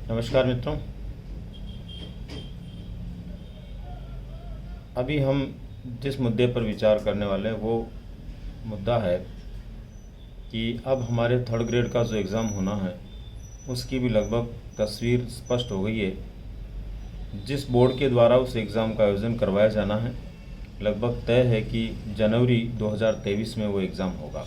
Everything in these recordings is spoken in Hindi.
नमस्कार मित्रों। अभी हम जिस मुद्दे पर विचार करने वाले हैं वो मुद्दा है कि अब हमारे थर्ड ग्रेड का जो एग्ज़ाम होना है उसकी भी लगभग तस्वीर स्पष्ट हो गई है। जिस बोर्ड के द्वारा उस एग्ज़ाम का आयोजन करवाया जाना है लगभग तय है कि जनवरी 2023 में वो एग्ज़ाम होगा।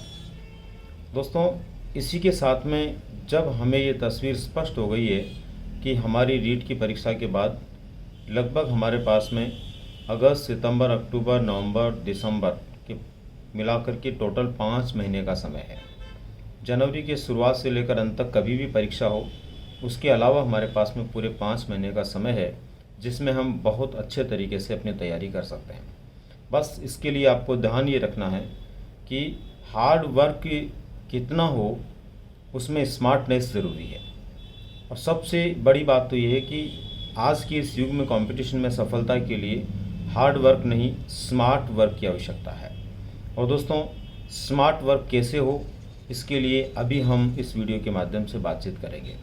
दोस्तों, इसी के साथ में जब हमें ये तस्वीर स्पष्ट हो गई है कि हमारी रीट की परीक्षा के बाद लगभग हमारे पास में अगस्त, सितंबर, अक्टूबर, नवंबर, दिसंबर के मिलाकर के टोटल 5 महीने का समय है। जनवरी के शुरुआत से लेकर अंत तक कभी भी परीक्षा हो, उसके अलावा हमारे पास में पूरे 5 महीने का समय है जिसमें हम बहुत अच्छे तरीके से अपनी तैयारी कर सकते हैं। बस इसके लिए आपको ध्यान ये रखना है कि हार्ड वर्क कितना हो उसमें स्मार्टनेस ज़रूरी है। और सबसे बड़ी बात तो ये है कि आज के इस युग में कंपटीशन में सफलता के लिए हार्ड वर्क नहीं, स्मार्ट वर्क की आवश्यकता है। और दोस्तों, स्मार्ट वर्क कैसे हो इसके लिए अभी हम इस वीडियो के माध्यम से बातचीत करेंगे।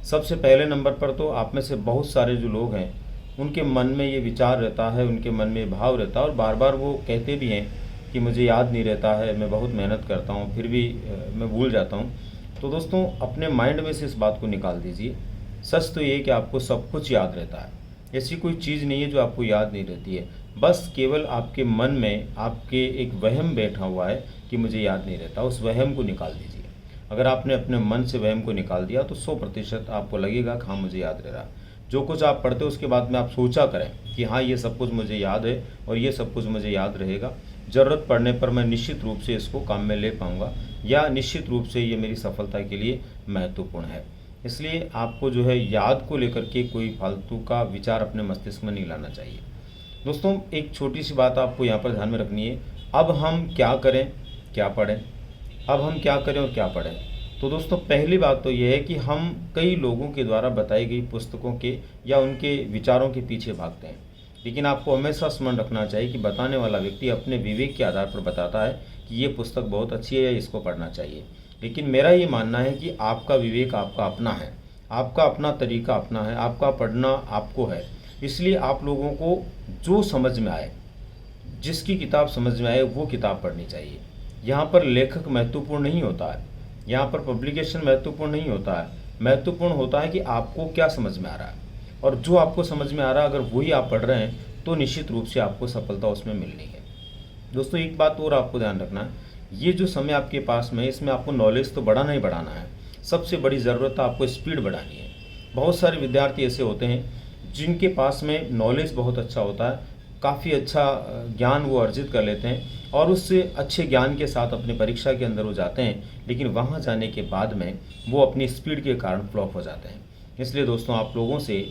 सबसे पहले नंबर पर तो आप में से बहुत सारे जो लोग हैं उनके मन में ये विचार रहता है, उनके मन में भाव रहता है और बार बार वो कहते भी हैं कि मुझे याद नहीं रहता है, मैं बहुत मेहनत करता हूँ फिर भी मैं भूल जाता हूँ। तो दोस्तों, अपने माइंड में से इस बात को निकाल दीजिए। सच तो ये कि आपको सब कुछ याद रहता है, ऐसी कोई चीज़ नहीं है जो आपको याद नहीं रहती है। बस केवल आपके मन में आपके एक वहम बैठा हुआ है कि मुझे याद नहीं रहता, उस वहम को निकाल दीजिए। अगर आपने अपने मन से वहम को निकाल दिया तो 100% आपको लगेगा कि हाँ मुझे याद रह रहा। जो कुछ आप पढ़ते हो उसके बाद में आप सोचा करें कि हाँ ये सब कुछ मुझे याद है और ये सब कुछ मुझे याद रहेगा, ज़रूरत पड़ने पर मैं निश्चित रूप से इसको काम में ले पाऊँगा या निश्चित रूप से ये मेरी सफलता के लिए महत्वपूर्ण है। इसलिए आपको जो है याद को लेकर के कोई फालतू का विचार अपने मस्तिष्क में नहीं लाना चाहिए। दोस्तों, एक छोटी सी बात आपको यहाँ पर ध्यान में रखनी है। अब हम क्या करें, क्या पढ़ें? अब हम क्या करें और क्या पढ़ें? तो दोस्तों, पहली बात तो ये है कि हम कई लोगों के द्वारा बताई गई पुस्तकों के या उनके विचारों के पीछे भागते हैं, लेकिन आपको हमेशा स्मरण रखना चाहिए कि बताने वाला व्यक्ति अपने विवेक के आधार पर बताता है कि ये पुस्तक बहुत अच्छी है या इसको पढ़ना चाहिए। लेकिन मेरा ये मानना है कि आपका विवेक आपका अपना है, आपका अपना तरीका अपना है, आपका पढ़ना आपको है। इसलिए आप लोगों को जो समझ में आए, जिसकी किताब समझ में आए वो किताब पढ़नी चाहिए। यहाँ पर लेखक महत्वपूर्ण नहीं होता है, यहाँ पर पब्लिकेशन महत्वपूर्ण नहीं होता है। महत्वपूर्ण होता है कि आपको क्या समझ में आ रहा है, और जो आपको समझ में आ रहा है अगर वही आप पढ़ रहे हैं तो निश्चित रूप से आपको सफलता उसमें मिलनी है। दोस्तों, एक बात और आपको ध्यान रखना है, ये जो समय आपके पास में इसमें आपको नॉलेज तो बढ़ाना ही बढ़ाना है, सबसे बड़ी ज़रूरत है आपको स्पीड बढ़ानी है। बहुत सारे विद्यार्थी ऐसे होते हैं जिनके पास में नॉलेज बहुत अच्छा होता है, काफ़ी अच्छा ज्ञान वो अर्जित कर लेते हैं और उससे अच्छे ज्ञान के साथ अपनी परीक्षा के अंदर वो जाते हैं, लेकिन वहाँ जाने के बाद में वो अपनी स्पीड के कारण फ्लॉप हो जाते हैं। इसलिए दोस्तों, आप लोगों से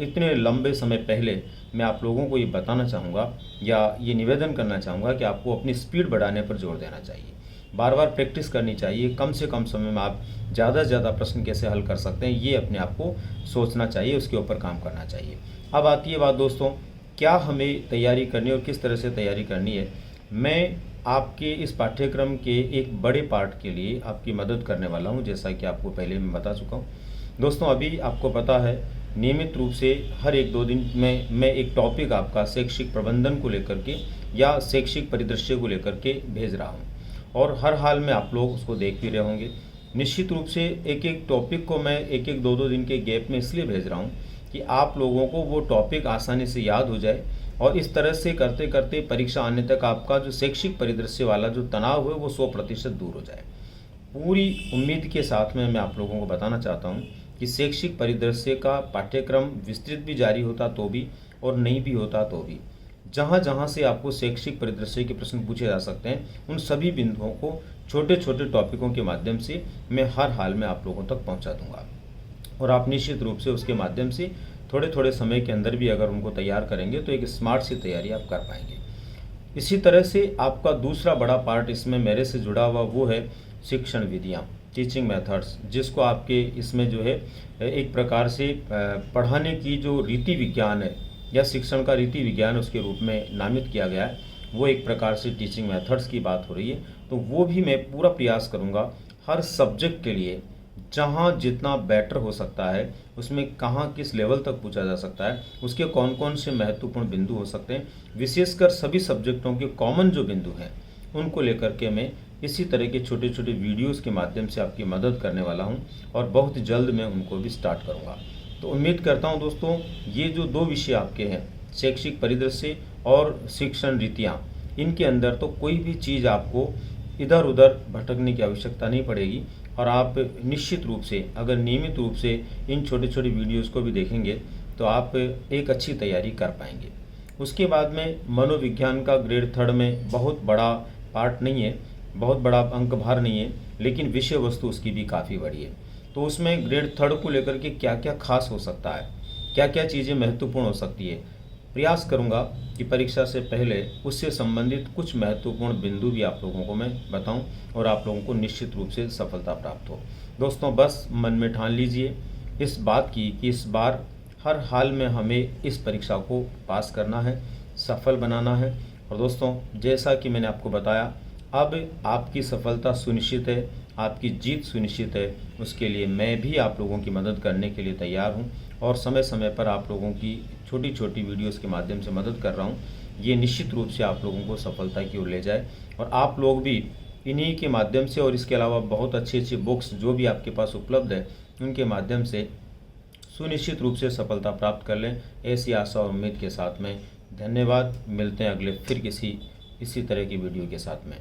इतने लंबे समय पहले मैं आप लोगों को ये बताना चाहूँगा या ये निवेदन करना चाहूँगा कि आपको अपनी स्पीड बढ़ाने पर जोर देना चाहिए, बार बार प्रैक्टिस करनी चाहिए। कम से कम समय में आप ज़्यादा से ज़्यादा प्रश्न कैसे हल कर सकते हैं ये अपने आप को सोचना चाहिए, उसके ऊपर काम करना चाहिए। अब आती है बात दोस्तों, क्या हमें तैयारी करनी है और किस तरह से तैयारी करनी है। मैं आपके इस पाठ्यक्रम के एक बड़े पार्ट के लिए आपकी मदद करने वाला हूं, जैसा कि आपको पहले मैं बता चुका हूं। दोस्तों, अभी आपको पता है नियमित रूप से हर 1-2 दिन में मैं एक टॉपिक आपका शैक्षिक प्रबंधन को लेकर के या शैक्षिक परिदृश्य को लेकर के भेज रहा हूं और हर हाल में आप लोग उसको देख भी रहे होंगे। निश्चित रूप से एक एक टॉपिक को मैं 1-2 दिन के गैप में इसलिए भेज रहा हूं कि आप लोगों को वो टॉपिक आसानी से याद हो जाए और इस तरह से करते करते परीक्षा आने तक आपका जो शैक्षिक परिदृश्य वाला जो तनाव है वो 100% दूर हो जाए। पूरी उम्मीद के साथ में मैं आप लोगों को बताना चाहता हूँ कि शैक्षिक परिदृश्य का पाठ्यक्रम विस्तृत भी जारी होता तो भी और नहीं भी होता तो भी, जहाँ जहाँ से आपको शैक्षिक परिदृश्य के प्रश्न पूछे जा सकते हैं उन सभी बिंदुओं को छोटे छोटे टॉपिकों के माध्यम से मैं हर हाल में आप लोगों तक पहुँचा दूँगा और आप निश्चित रूप से उसके माध्यम से थोड़े थोड़े समय के अंदर भी अगर उनको तैयार करेंगे तो एक स्मार्ट सी तैयारी आप कर पाएंगे। इसी तरह से आपका दूसरा बड़ा पार्ट इसमें मेरे से जुड़ा हुआ वो है शिक्षण विधियाँ, टीचिंग मेथड्स, जिसको आपके इसमें जो है एक प्रकार से पढ़ाने की जो रीति विज्ञान है या शिक्षण का रीति विज्ञान उसके रूप में नामित किया गया है, वो एक प्रकार से टीचिंग मेथड्स की बात हो रही है। तो वो भी मैं पूरा प्रयास करूँगा हर सब्जेक्ट के लिए जहाँ जितना बेटर हो सकता है, उसमें कहाँ किस लेवल तक पूछा जा सकता है, उसके कौन कौन से महत्वपूर्ण बिंदु हो सकते हैं, विशेषकर सभी सब्जेक्टों के कॉमन जो बिंदु हैं उनको लेकर के मैं इसी तरह के छोटे छोटे वीडियोस के माध्यम से आपकी मदद करने वाला हूं और बहुत जल्द मैं उनको भी स्टार्ट करूंगा। तो उम्मीद करता हूं दोस्तों, ये जो 2 विषय आपके हैं, शैक्षिक परिदृश्य और शिक्षण रीतियाँ, इनके अंदर तो कोई भी चीज़ आपको इधर उधर भटकने की आवश्यकता नहीं पड़ेगी और आप निश्चित रूप से अगर नियमित रूप से इन छोटे छोटे वीडियोस को भी देखेंगे तो आप एक अच्छी तैयारी कर पाएंगे। उसके बाद में मनोविज्ञान का ग्रेड 3 में बहुत बड़ा पार्ट नहीं है, बहुत बड़ा अंक भार नहीं है, लेकिन विषय वस्तु उसकी भी काफ़ी बड़ी है। तो उसमें ग्रेड 3 को लेकर के क्या क्या खास हो सकता है, क्या क्या चीज़ें महत्वपूर्ण हो सकती है, प्रयास करूंगा कि परीक्षा से पहले उससे संबंधित कुछ महत्वपूर्ण बिंदु भी आप लोगों को मैं बताऊं और आप लोगों को निश्चित रूप से सफलता प्राप्त हो। दोस्तों, बस मन में ठान लीजिए इस बात की कि इस बार हर हाल में हमें इस परीक्षा को पास करना है, सफल बनाना है। और दोस्तों, जैसा कि मैंने आपको बताया, अब आपकी सफलता सुनिश्चित है, आपकी जीत सुनिश्चित है। उसके लिए मैं भी आप लोगों की मदद करने के लिए तैयार हूं और समय समय पर आप लोगों की छोटी छोटी वीडियोस के माध्यम से मदद कर रहा हूं। ये निश्चित रूप से आप लोगों को सफलता की ओर ले जाए और आप लोग भी इन्हीं के माध्यम से और इसके अलावा बहुत अच्छी अच्छी बुक्स जो भी आपके पास उपलब्ध है उनके माध्यम से सुनिश्चित रूप से सफलता प्राप्त कर लें। ऐसी आशा और उम्मीद के साथ में धन्यवाद। मिलते हैं अगले फिर किसी इसी तरह की वीडियो के साथ में।